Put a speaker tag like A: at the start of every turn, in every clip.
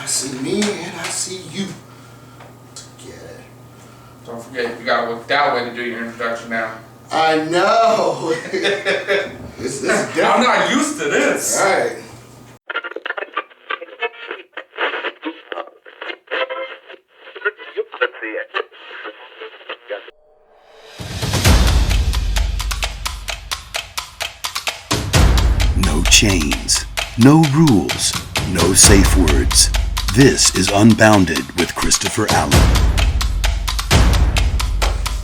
A: see me and I see you together.
B: Don't forget, you gotta look that way to do your introduction now.
A: I know. This is different.
B: I'm not used to this.
A: All right.
C: No chains, no rules, no safe words. This is Unbounded with Christopher Allen.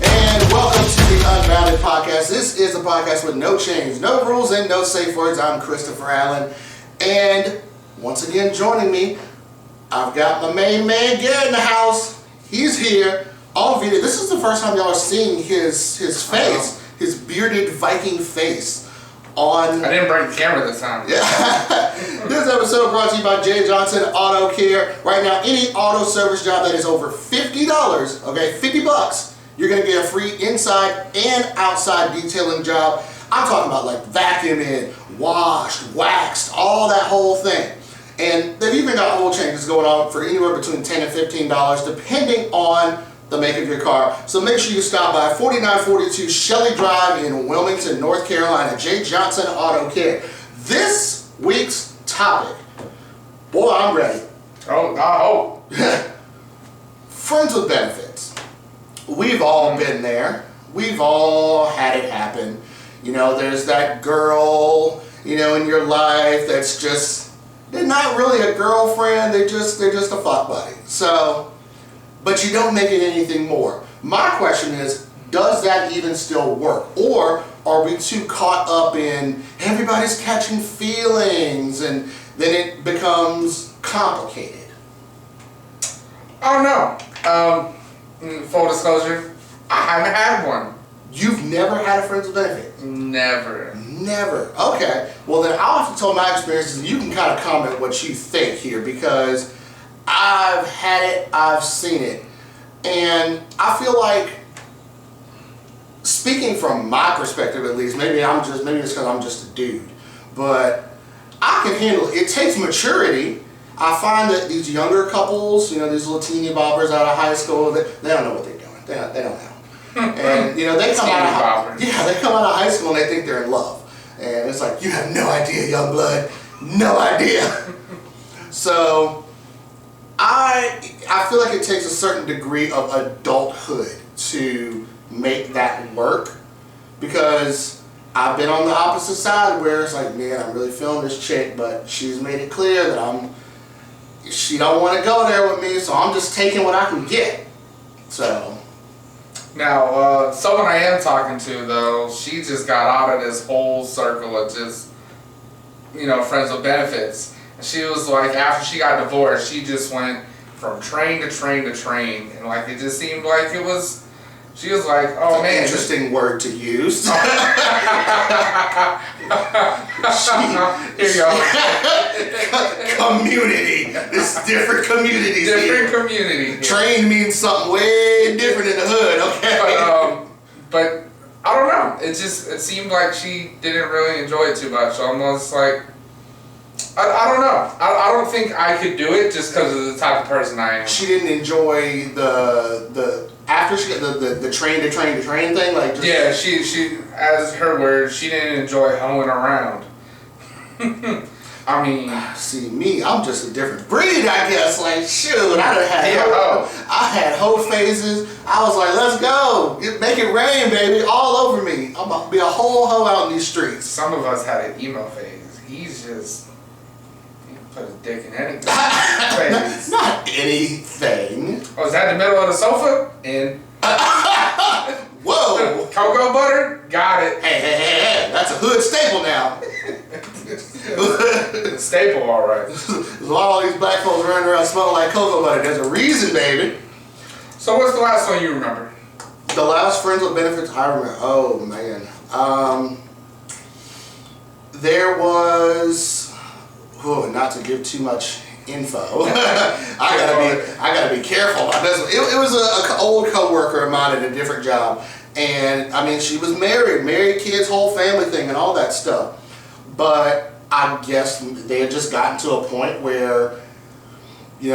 A: And welcome to the Unbounded podcast. This is a podcast with no chains, no rules, and no safe words. I'm Christopher Allen. And once again, joining me, I've got my main man, Garett, in the house. He's here on video. This is the first time y'all are seeing his face, his bearded Viking face. I
B: didn't bring the camera this time.
A: Yeah. This episode brought to you by J. Johnson Auto Care. Right now, any auto service job that is over $50, okay, $50, you're gonna get a free inside and outside detailing job. I'm talking about like vacuuming, washed, waxed, all that whole thing. And they've even got oil changes going on for anywhere between $10 and $15, depending on the make of your car. So make sure you stop by 4942 Shelley Drive in Wilmington, North Carolina, J. Johnson Auto Care. This week's topic, boy, I'm ready.
B: Oh.
A: Friends with benefits. We've all been there. We've all had it happen. You know, there's that girl, you know, in your life that's just, they're not really a girlfriend, they're just a fuck buddy. So, but you don't make it anything more. My question is, does that even still work? Or are we too caught up in everybody's catching feelings and then it becomes complicated?
B: Oh no. Full disclosure, I haven't had one.
A: You've never had a friends with benefits?
B: Never.
A: Never. Okay. Well, then I'll have to tell my experiences and you can kind of comment what you think here, because I've had it, I've seen it. And I feel like, speaking from my perspective at least, maybe it's because I'm just a dude, but I can handle it. It takes maturity. I find that these younger couples, you know, these little teeny boppers out of high school, they don't know what they're doing. They don't know. And you know, they come out of high school and they think they're in love. And it's like, you have no idea, young blood. No idea. So I feel like it takes a certain degree of adulthood to make that work, because I've been on the opposite side where it's like, man, I'm really feeling this chick, but she's made it clear that she don't want to go there with me, so I'm just taking what I can get. So
B: now, someone I am talking to though, she just got out of this whole circle of just, you know, friends with benefits. And she was like, after she got divorced, she just went from train to train to train, and like it just seemed like it was. She was like, "Oh man,
A: interesting word to use."
B: Here you go.
A: Community. This different communities.
B: Different community.
A: Train means something way different in the hood. Okay.
B: But I don't know. It seemed like she didn't really enjoy it too much. So I'm just like, I don't know. I don't think I could do it just because of the type of person I am.
A: She didn't enjoy the after she got the train to train to train thing, like just,
B: yeah, she as her words, she didn't enjoy hoeing around. I mean,
A: see me, I'm just a different breed, I guess. Like shoot, I had hoe phases. I was like, let's go, make it rain, baby, all over me. I'm about to be a whole hoe out in these streets.
B: Some of us had an emo phase. He's just. Put his dick in anything.
A: Not anything.
B: Oh, is that the middle of the sofa? And
A: whoa.
B: Cocoa butter? Got it.
A: Hey. That's a hood staple now.
B: Staple, all right.
A: Why all these black folks running around smelling like cocoa butter? There's a reason, baby.
B: So what's the last one you remember?
A: The last friends with benefits I remember. Oh man. There was. Oh, not to give too much info. I gotta be careful about this. It was an old coworker of mine at a different job, and I mean she was married kids, whole family thing, and all that stuff. But I guess they had just gotten to a point where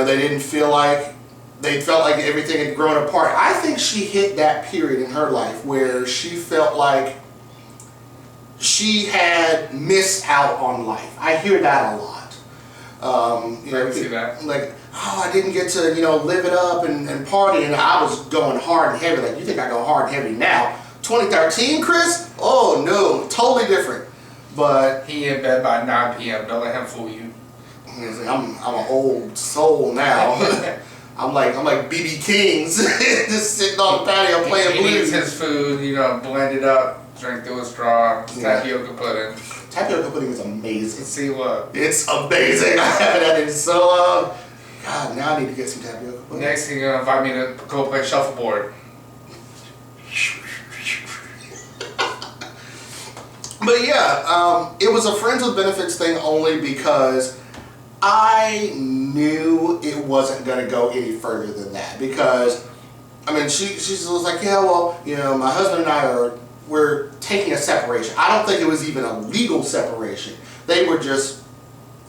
A: they didn't feel like, they felt like everything had grown apart. I think she hit that period in her life where she felt like she had missed out on life. I hear that a lot.
B: I see that.
A: Like, oh, I didn't get to, live it up and party, and I was going hard and heavy. Like, you think I go hard and heavy now? 2013, Chris? Oh, no, totally different. But
B: he in bed by 9 p.m. Don't let him fool you.
A: I'm an old soul now. I'm like BB King's, just sitting on the patio playing
B: he
A: blues.
B: eats his food, blend it up, drink through a straw, tapioca pudding.
A: Tapioca pudding is amazing.
B: See what?
A: It's amazing. I haven't had it in so long. God, now I need to get some tapioca pudding.
B: Next thing you're gonna invite me to go play shuffleboard.
A: But yeah, it was a friends with benefits thing only because I knew it wasn't going to go any further than that. Because, I mean, she was like, yeah, well, my husband and I we're taking a separation. I don't think it was even a legal separation. They were just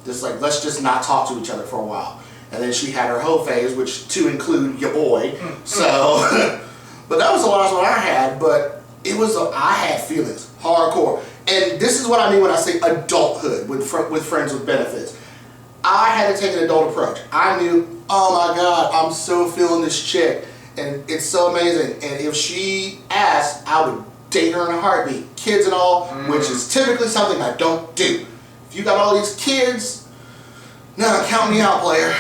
A: like, let's just not talk to each other for a while. And then she had her hoe phase, which to include your boy. So, but that was the last one I had. But it was, I had feelings, hardcore. And this is what I mean when I say adulthood with friends with benefits. I had to take an adult approach. I knew, oh my God, I'm so feeling this chick. And it's so amazing. And if she asked, I would date her in a heartbeat. Kids and all, which is typically something I don't do. If you got all these kids, no, count me out, player.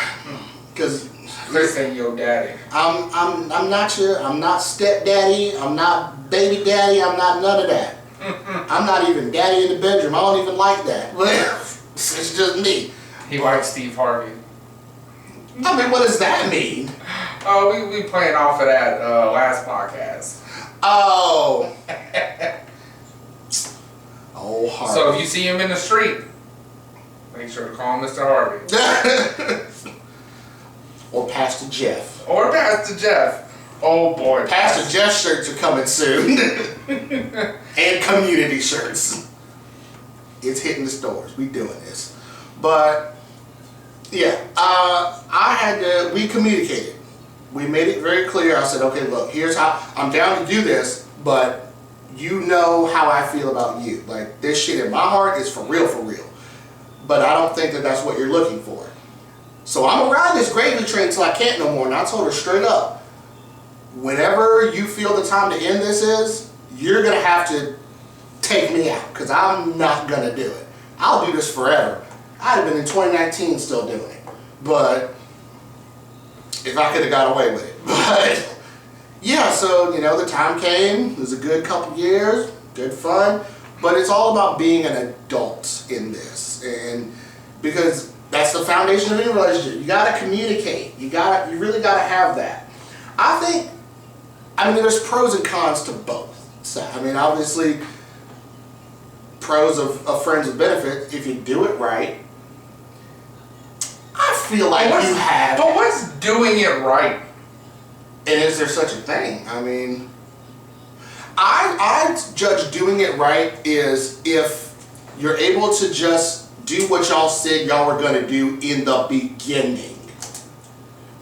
A: Because
B: Chris ain't your daddy.
A: I'm not stepdaddy, I'm not baby daddy, I'm not none of that. I'm not even daddy in the bedroom. I don't even like that. It's just me.
B: He likes Steve Harvey.
A: I mean, what does that mean?
B: Oh, we playing off of that last podcast.
A: Oh. Oh, Harvey.
B: So if you see him in the street, make sure to call Mr. Harvey.
A: Or Pastor Jeff.
B: Or Pastor Jeff. Oh boy.
A: Pastor Jeff shirts are coming soon. And community shirts. It's hitting the stores. We doing this. But yeah, we communicated. We made it very clear. I said, okay, look, here's how I'm down to do this, but you know how I feel about you. Like, this shit in my heart is for real, for real. But I don't think that that's what you're looking for. So I'm gonna ride this gravy train till I can't no more. And I told her straight up, whenever you feel the time to end this is, you're gonna have to take me out, because I'm not gonna do it. I'll do this forever. I'd have been in 2019 still doing it. But if I could have got away with it. But yeah, so the time came. It was a good couple years, good fun. But it's all about being an adult in this. And because that's the foundation of any relationship. You gotta communicate. You really gotta have that. I mean, there's pros and cons to both. So, I mean, obviously, pros of friends with benefits, if you do it right, I feel like you have.
B: But what's doing it right?
A: And is there such a thing? I mean, I judge doing it right is if you're able to just do what y'all said y'all were going to do in the beginning.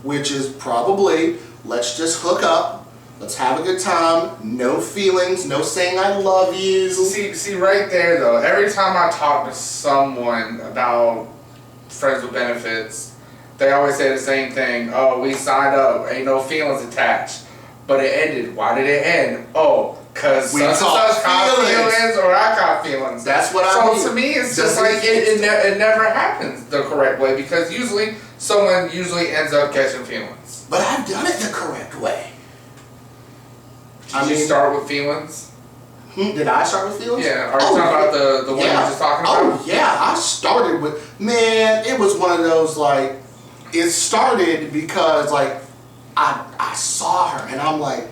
A: Which is probably, let's just hook up, let's have a good time, no feelings, no saying I love you.
B: See right there though, every time I talk to someone about friends with benefits, they always say the same thing. Oh, we signed up, ain't no feelings attached. But it ended. Why did it end? Oh, because such and such got feelings or I got feelings.
A: That's what I mean.
B: So to me, it's just like it never happens the correct way, because someone usually ends up catching feelings.
A: But I've done it the correct way.
B: Did you start with feelings?
A: Did I start with feelings?
B: Yeah. Are you talking about the one you were just talking about?
A: Oh yeah, I started with, man, it was one of those, like, it started because, like, I saw her and I'm like,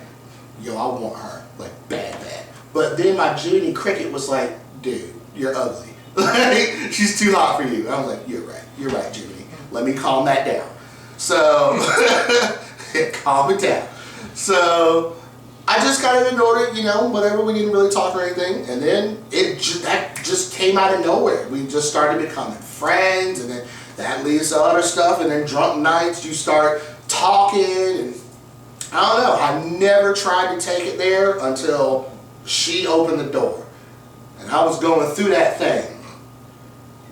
A: yo, I want her, like, bad. But then my Junie Cricket was like, dude, you're ugly. Like, she's too hot for you. I was like, you're right, Junie. Let me calm that down. So, calm it down. So, I just kind of ignored it, whatever. We didn't really talk or anything. And then that just came out of nowhere. We just started becoming friends, and then that leads to other stuff, and then drunk nights, you start talking, and I don't know, I never tried to take it there until she opened the door. And I was going through that thing.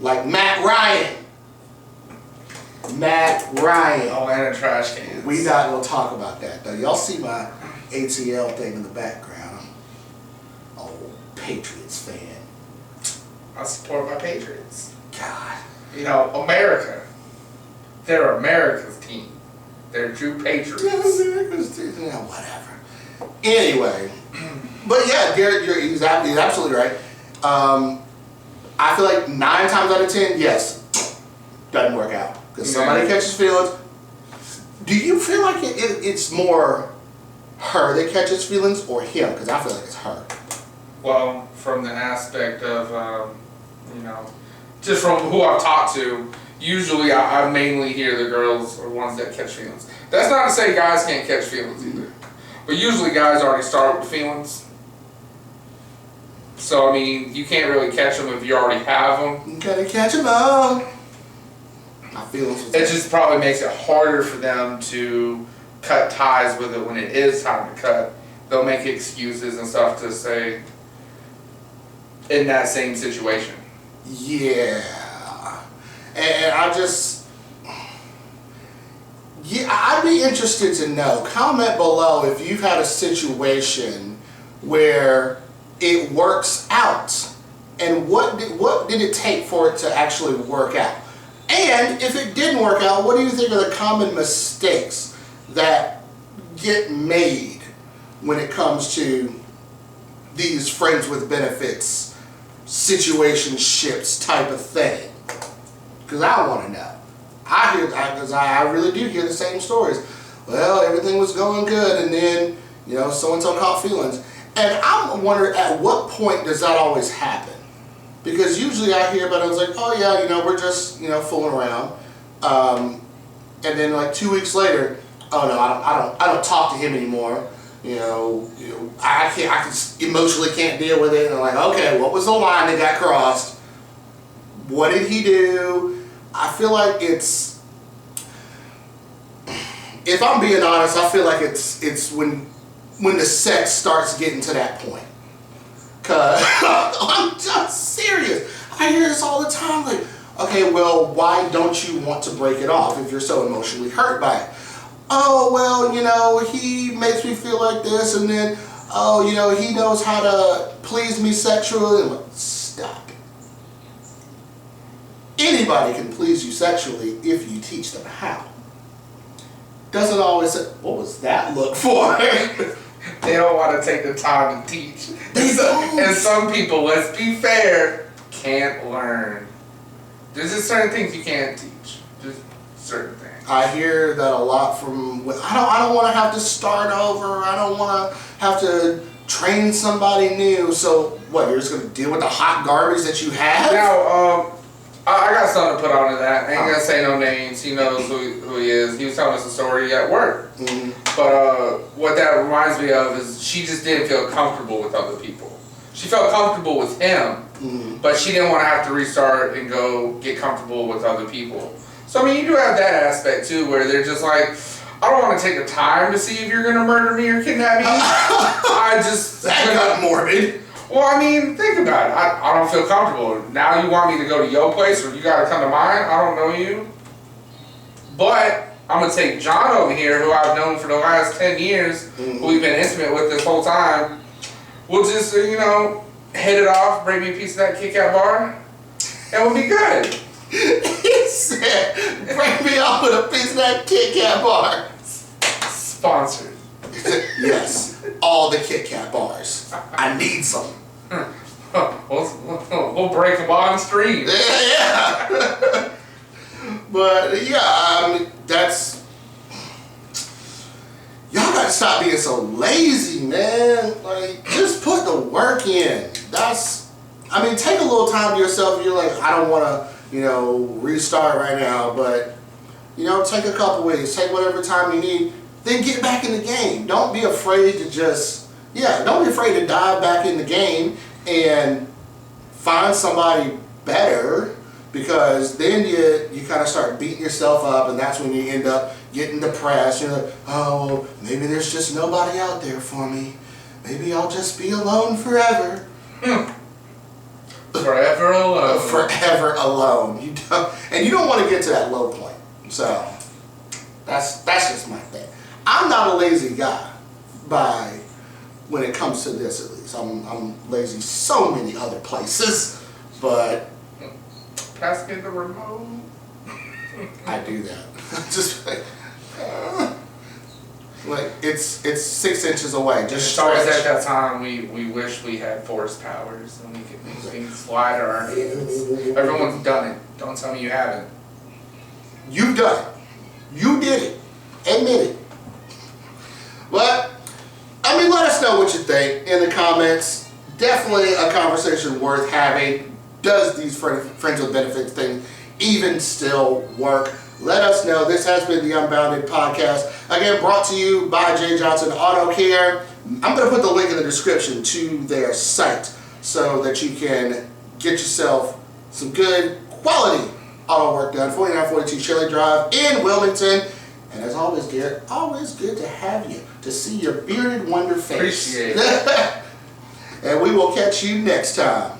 A: Like Matt Ryan.
B: Oh, and a trash can.
A: We not gonna talk about that though. Y'all see my ATL thing in the background. Old Patriots fan.
B: I support my Patriots.
A: God.
B: You know, America. They're America's team. They're true Patriots.
A: Yeah, whatever. Anyway, but yeah, Garett, he's absolutely right. I feel like 9 times out of 10, yes, doesn't work out because somebody catches feelings. Do you feel like it's more her that catches feelings or him? Because I feel like it's her.
B: Well, from the aspect of, just from who I've talked to, usually I mainly hear the girls are ones that catch feelings. That's not to say guys can't catch feelings either. But usually guys already start with feelings. So, I mean, you can't really catch them if you already have them.
A: You gotta catch them all. My feelings.
B: It just probably makes it harder for them to cut ties with it when it is time to cut. They'll make excuses and stuff to say in that same situation.
A: Yeah. And I just, yeah, I'd be interested to know. Comment below if you've had a situation where it works out, and what did it take for it to actually work out? And if it didn't work out, what do you think are the common mistakes that get made when it comes to these friends with benefits, situationships type of thing? Because I want to know. Because I really do hear the same stories. Well, everything was going good, and then, so-and-so caught feelings. And I'm wondering, at what point does that always happen? Because usually I hear about it, I was like, oh yeah, we're just, fooling around. And then like 2 weeks later, oh no, I don't talk to him anymore. I just emotionally can't deal with it. And I'm like, okay, what was the line that got crossed? What did he do? I feel like it's, if I'm being honest, I feel like it's when the sex starts getting to that point. Cause I'm just serious. I hear this all the time. Like, okay, well, why don't you want to break it off if you're so emotionally hurt by it? Oh, well, he makes me feel like this, and then, he knows how to please me sexually. I'm like, stop it. Anybody can please you sexually if you teach them how. Doesn't always say, what was that look for?
B: They don't want to take the time to teach.
A: Don't.
B: And some people, let's be fair, can't learn. There's just certain things you can't teach. Just certain things.
A: I hear that a lot from, I don't want to have to start over. I don't want to have to train somebody new. So what, you're just going to deal with the hot garbage that you have?
B: Now, I got something to put on to that. I ain't going to say no names. He knows who he is. He was telling us a story at work.
A: Mm-hmm.
B: But what that reminds me of is she just didn't feel comfortable with other people. She felt comfortable with him, but she didn't want to have to restart and go get comfortable with other people. So, I mean, you do have that aspect, too, where they're just like, I don't want to take the time to see if you're going to murder me or kidnap me.
A: That got morbid.
B: Well, I mean, think about it. I don't feel comfortable. Now you want me to go to your place or you got to come to mine? I don't know you. But I'm going to take John over here, who I've known for the last 10 years, who we've been intimate with this whole time. We'll just, hit it off, bring me a piece of that Kit Kat bar, and we'll be good.
A: He said, bring me up with a piece of that Kit Kat bar.
B: Sponsored.
A: Yes, all the Kit Kat bars. I need some.
B: We'll break them on stream.
A: Yeah. But yeah, I mean, that's, y'all gotta stop being so lazy, man. Like, just put the work in. Take a little time to yourself if you're like, I don't wanna, restart right now, but, take a couple weeks, take whatever time you need, then get back in the game. Don't be afraid to don't be afraid to dive back in the game and find somebody better, because then you kind of start beating yourself up, and that's when you end up getting depressed. You're like, oh, maybe there's just nobody out there for me. Maybe I'll just be alone forever.
B: Forever alone.
A: Forever alone. You don't want to get to that low point. So that's just my thing. I'm not a lazy guy when it comes to this, at least. I'm lazy so many other places, but
B: pass me the remote.
A: I do that. Just like it's 6 inches away. Just
B: it's always
A: stretch.
B: at that time we wish we had force powers and we could make things fly to our hands. Everyone's done it. Don't tell me you haven't.
A: You've done it. You did it. Admit it. But I mean, let us know what you think in the comments. Definitely a conversation worth having. Does these friends with benefits thing even still work? Let us know. This has been the Unbounded podcast. Again, brought to you by J. Johnson Auto Care. I'm going to put the link in the description to their site so that you can get yourself some good quality auto work done. 4942 Shirley Drive in Wilmington. And as always, Garrett, always good to have you, to see your bearded wonder face.
B: Appreciate it.
A: And we will catch you next time.